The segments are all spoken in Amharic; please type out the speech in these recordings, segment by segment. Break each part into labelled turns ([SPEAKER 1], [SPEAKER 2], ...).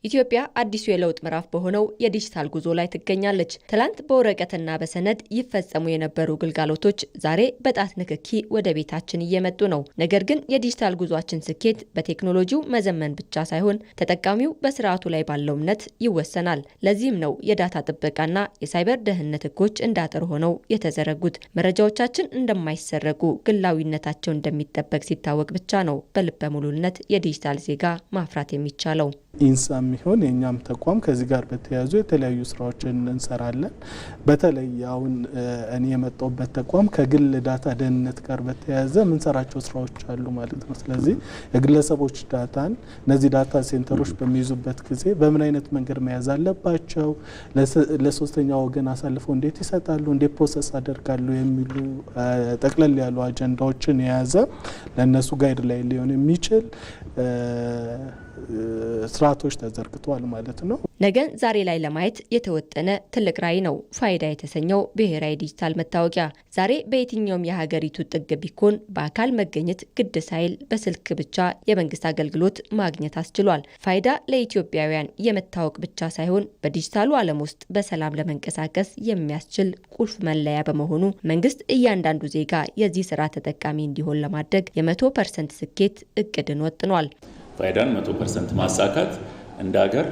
[SPEAKER 1] ኢትዮጵያ አዲሱ የለውጥ ምዕራፍ በሆነው የዲጂታል ጉዞ ላይ ትገኛለች። ትላንት በወረቀትና በሰነድ ይፈጸሙ የነበሩ ግልጋሎቶች ዛሬ በጣት ንክኪ ወደ ቤታችን እየመጡ ነው። ነገር ግን የዲጂታል ጉዟችን ስኬት በቴክኖሎጂው መዘመን ብቻ ሳይሆን ተጠቃሚው በስርዓቱ ላይ ባለው እምነት ይወሰናል። ለዚህም ነው የዳታ ጥበቃና የሳይበር ደህንነት ህጎች እንዳጥር ሆነው የተዘረጉት። መረጃዎቻችን እንደማይሰረቁ ግላዊነታቸው እንደሚጠበቅ ሲታወቅ ብቻ ነው በልበ ሙሉነት የዲጂታል ዜጋ ማፍራት የሚቻለው።
[SPEAKER 2] ኢንሳም ይሁን የኛም ተቋም ከዚህ ጋር በተያያዙ የተለያዩ ስራዎችን እንሰራለን። በተለይ አሁን እኔ የመጣሁበት ተቋም ከግል ዳታ ደህንነት ጋር በተያያዘ ምንሰራቸው ስራዎች አሉ ማለት ነው። ስለዚህ የግለሰቦች ዳታን እነዚህ ዳታ ሴንተሮች በሚይዙበት ጊዜ በምን አይነት መንገድ መያዝ አለባቸው፣ ለሶስተኛ ወገን አሳልፈው እንዴት ይሰጣሉ፣ እንዴት ፕሮሰስ አደርጋሉ የሚሉ ጠቅለል ያሉ አጀንዳዎችን የያዘ ለነሱ ጋይድ ላይ ሊሆን የሚችል ስርዓቶች ተዘርግተዋል ማለት ነው።
[SPEAKER 1] ነገን ዛሬ ላይ ለማየት የተወጠነ ትልቅ ራዕይ ነው ፋይዳ የተሰኘው ብሔራዊ ዲጂታል መታወቂያ። ዛሬ በየትኛውም የሀገሪቱ ጥግ ቢኮን በአካል መገኘት ግድ ሳይል በስልክ ብቻ የመንግስት አገልግሎት ማግኘት አስችሏል። ፋይዳ ለኢትዮጵያውያን የመታወቅ ብቻ ሳይሆን በዲጂታሉ ዓለም ውስጥ በሰላም ለመንቀሳቀስ የሚያስችል ቁልፍ መለያ በመሆኑ መንግስት እያንዳንዱ ዜጋ የዚህ ስራ ተጠቃሚ እንዲሆን ለማድረግ የ100% ስኬት እቅድን ወጥኗል።
[SPEAKER 3] ፋይዳን 100% ማሳካት እንደ ሀገር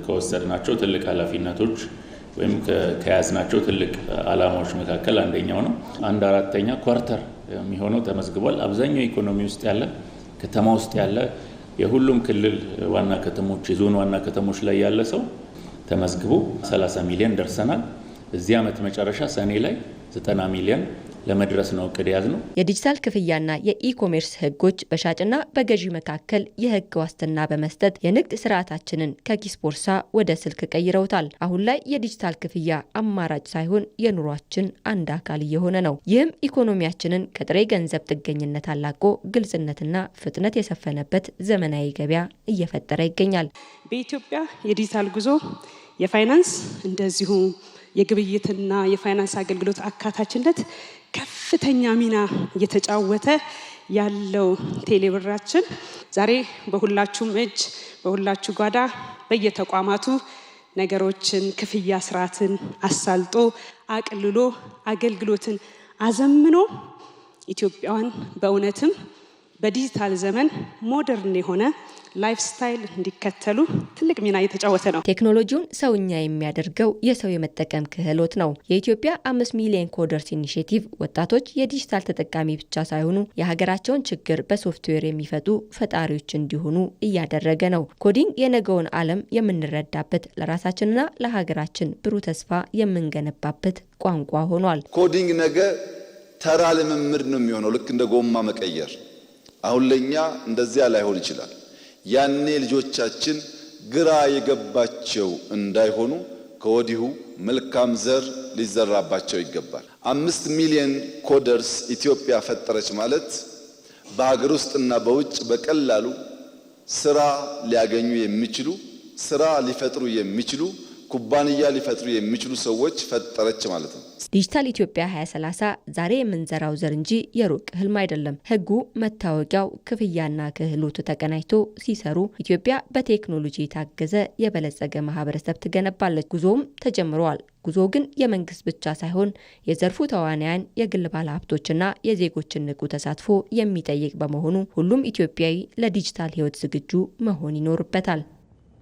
[SPEAKER 3] ከወሰድናቸው ትልቅ ኃላፊነቶች ወይም ከያዝናቸው ትልቅ ዓላማዎች መካከል አንደኛው ነው። 1/4 ኳርተር የሚሆነው ተመዝግቧል። አብዛኛው ኢኮኖሚ ውስጥ ያለ ከተማ ውስጥ ያለ የሁሉም ክልል ዋና ከተሞች የዞን ዋና ከተሞች ላይ ያለ ሰው ተመዝግቦ 30 ሚሊዮን ደርሰናል። እዚህ ዓመት መጨረሻ ሰኔ ላይ 90 ሚሊዮን ለመድረስ ነው እቅድ ያዝነው።
[SPEAKER 1] የዲጂታል ክፍያና የኢኮሜርስ ህጎች በሻጭና በገዢ መካከል የህግ ዋስትና በመስጠት የንግድ ስርዓታችንን ከኪስ ቦርሳ ወደ ስልክ ቀይረውታል። አሁን ላይ የዲጂታል ክፍያ አማራጭ ሳይሆን የኑሯችን አንድ አካል እየሆነ ነው። ይህም ኢኮኖሚያችንን ከጥሬ ገንዘብ ጥገኝነት አላቆ ግልጽነትና ፍጥነት የሰፈነበት ዘመናዊ ገበያ እየፈጠረ ይገኛል።
[SPEAKER 4] በኢትዮጵያ የዲጂታል ጉዞ የፋይናንስ እንደዚሁ የግብይትና የፋይናንስ አገልግሎት አካታችነት ከፍተኛ ሚና እየተጫወተ ያለው ቴሌብራችን ዛሬ በሁላችሁም እጅ በሁላችሁ ጓዳ በየተቋማቱ ነገሮችን ክፍያ ስርዓትን አሳልጦ አቅልሎ አገልግሎትን አዘምኖ ኢትዮጵያውያን በእውነትም በዲጂታል ዘመን ሞደርን የሆነ ላይፍ ስታይል እንዲከተሉ ትልቅ ሚና እየተጫወተ ነው።
[SPEAKER 1] ቴክኖሎጂውን ሰውኛ የሚያደርገው የሰው የመጠቀም ክህሎት ነው። የኢትዮጵያ 5 ሚሊዮን ኮደርስ ኢኒሼቲቭ ወጣቶች የዲጂታል ተጠቃሚ ብቻ ሳይሆኑ የሀገራቸውን ችግር በሶፍትዌር የሚፈቱ ፈጣሪዎች እንዲሆኑ እያደረገ ነው። ኮዲንግ የነገውን ዓለም የምንረዳበት ለራሳችንና ለሀገራችን ብሩህ ተስፋ የምንገነባበት ቋንቋ ሆኗል።
[SPEAKER 5] ኮዲንግ ነገ ተራ ልምምድ ነው የሚሆነው፣ ልክ እንደ ጎማ መቀየር። አሁን ለኛ እንደዚያ ላይሆን ይችላል። ያኔ ልጆቻችን ግራ የገባቸው እንዳይሆኑ ከወዲሁ መልካም ዘር ሊዘራባቸው ይገባል። 5 ሚሊዮን ኮደርስ ኢትዮጵያ ፈጠረች ማለት በሀገር ውስጥና በውጭ በቀላሉ ስራ ሊያገኙ የሚችሉ ስራ ሊፈጥሩ የሚችሉ ኩባንያ ሊፈጥሩ የሚችሉ ሰዎች ፈጠረች ማለት ነው።
[SPEAKER 1] ዲጂታል ኢትዮጵያ 2030 ዛሬ የምንዘራው ዘር እንጂ የሩቅ ህልም አይደለም። ህጉ፣ መታወቂያው፣ ክፍያና ክህሎቱ ተቀናጅቶ ሲሰሩ ኢትዮጵያ በቴክኖሎጂ የታገዘ የበለጸገ ማህበረሰብ ትገነባለች። ጉዞም ተጀምሯል። ጉዞ ግን የመንግስት ብቻ ሳይሆን የዘርፉ ተዋናያን፣ የግል ባለሀብቶችና የዜጎችን ንቁ ተሳትፎ የሚጠይቅ በመሆኑ ሁሉም ኢትዮጵያዊ ለዲጂታል ህይወት ዝግጁ መሆን ይኖርበታል።